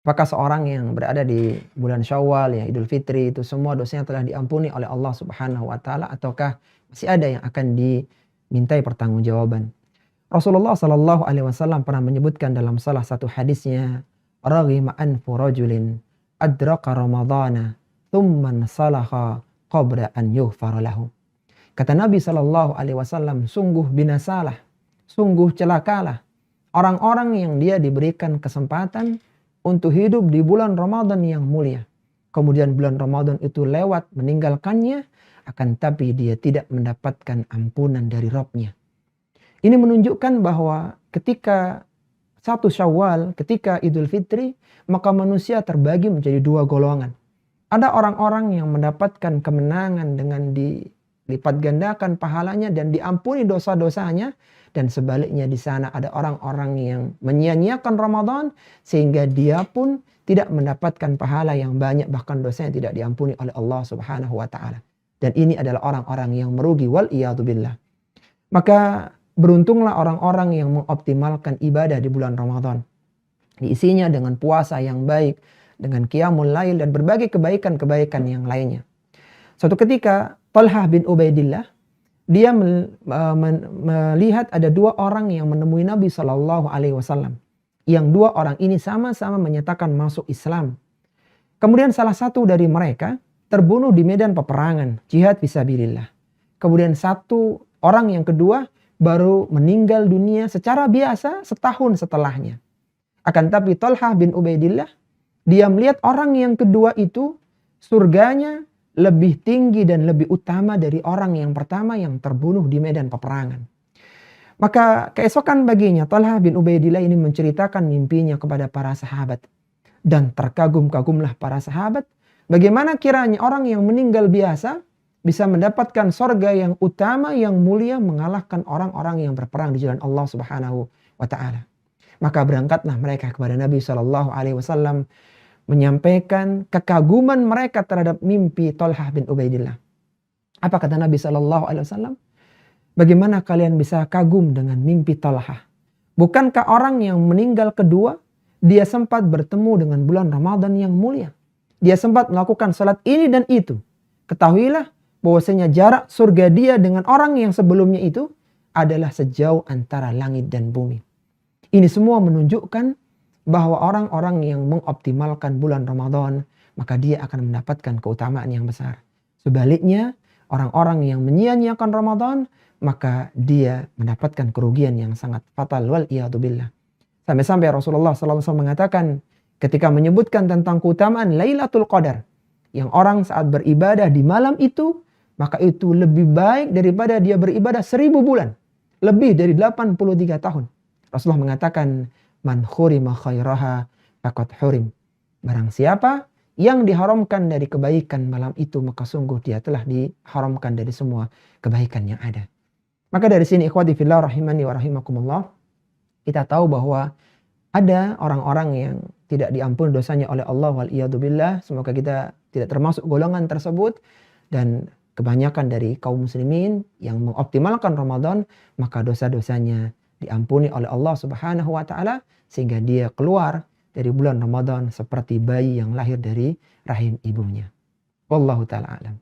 Apakah seorang yang berada di bulan Syawal, ya Idul Fitri, itu semua dosanya telah diampuni oleh Allah Subhanahu wa taala, ataukah masih ada yang akan dimintai pertanggungjawaban? Rasulullah Shallallahu alaihi wasallam pernah menyebutkan dalam salah satu hadisnya, "Raghima anfu rajulin adraka ramadhana thumma salaha qabla an yughfar lahu." Kata Nabi Shallallahu alaihi wasallam, sungguh binasalah, sungguh celakalah orang-orang yang dia diberikan kesempatan untuk hidup di bulan Ramadan yang mulia. Kemudian bulan Ramadan itu lewat meninggalkannya, akan tapi dia tidak mendapatkan ampunan dari Rabb-Nya. Ini menunjukkan bahwa ketika satu Syawal, ketika Idul Fitri, maka manusia terbagi menjadi dua golongan. Ada orang-orang yang mendapatkan kemenangan dengan dilipat gandakan pahalanya dan diampuni dosa-dosanya. Dan sebaliknya di sana ada orang-orang yang menyia-nyiakan Ramadan sehingga dia pun tidak mendapatkan pahala yang banyak, bahkan dosanya tidak diampuni oleh Allah Subhanahu wa taala. Dan ini adalah orang-orang yang merugi, wal iyadu billah. Maka beruntunglah orang-orang yang mengoptimalkan ibadah di bulan Ramadan. Diisinya dengan puasa yang baik, dengan qiyamul lail dan berbagai kebaikan-kebaikan yang lainnya. Suatu ketika Talhah bin Ubaidillah dia melihat ada dua orang yang menemui Nabi Shallallahu alaihi wasallam. Yang dua orang ini sama-sama menyatakan masuk Islam. Kemudian salah satu dari mereka terbunuh di medan peperangan, jihad fisabilillah. Kemudian satu orang yang kedua baru meninggal dunia secara biasa setahun setelahnya. Akan tapi Talhah bin Ubaidillah, dia melihat orang yang kedua itu surganya lebih tinggi dan lebih utama dari orang yang pertama yang terbunuh di medan peperangan. Maka keesokan baginya Talhah bin Ubaidillah ini menceritakan mimpinya kepada para sahabat. Dan terkagum-kagumlah para sahabat, bagaimana kiranya orang yang meninggal biasa bisa mendapatkan sorga yang utama, yang mulia, mengalahkan orang-orang yang berperang di jalan Allah Subhanahu wa taala. Maka berangkatlah mereka kepada Nabi Shallallahu alaihi wasallam menyampaikan kekaguman mereka terhadap mimpi Talhah bin Ubaidillah. Apa kata Nabi Shallallahu alaihi wasallam? Bagaimana kalian bisa kagum dengan mimpi Talhah? Bukankah orang yang meninggal kedua, dia sempat bertemu dengan bulan Ramadan yang mulia. Dia sempat melakukan salat ini dan itu. Ketahuilah bahwasanya jarak surga dia dengan orang yang sebelumnya itu adalah sejauh antara langit dan bumi. Ini semua menunjukkan bahwa orang-orang yang mengoptimalkan bulan Ramadan, maka dia akan mendapatkan keutamaan yang besar. Sebaliknya, orang-orang yang menyia-nyiakan Ramadan, maka dia mendapatkan kerugian yang sangat fatal, wal iyadu billah. Sampai-sampai Rasulullah SAW mengatakan ketika menyebutkan tentang keutamaan Lailatul Qadar, yang orang saat beribadah di malam itu, maka itu lebih baik daripada dia beribadah 1000 bulan. Lebih dari 83 tahun. Rasulullah mengatakan, "Man khurima khairaha faqad hurim." Barang siapa yang diharamkan dari kebaikan malam itu, maka sungguh dia telah diharamkan dari semua kebaikan yang ada. Maka dari sini ikhwati fillah rahimani wa rahimakumullah, kita tahu bahwa ada orang-orang yang tidak diampuni dosanya oleh Allah, wal iyadu billah. Semoga kita tidak termasuk golongan tersebut. Dan kebanyakan dari kaum muslimin yang mengoptimalkan Ramadan, maka dosa-dosanya diampuni oleh Allah Subhanahu wa taala sehingga dia keluar dari bulan Ramadan seperti bayi yang lahir dari rahim ibunya. Wallahu taala alam.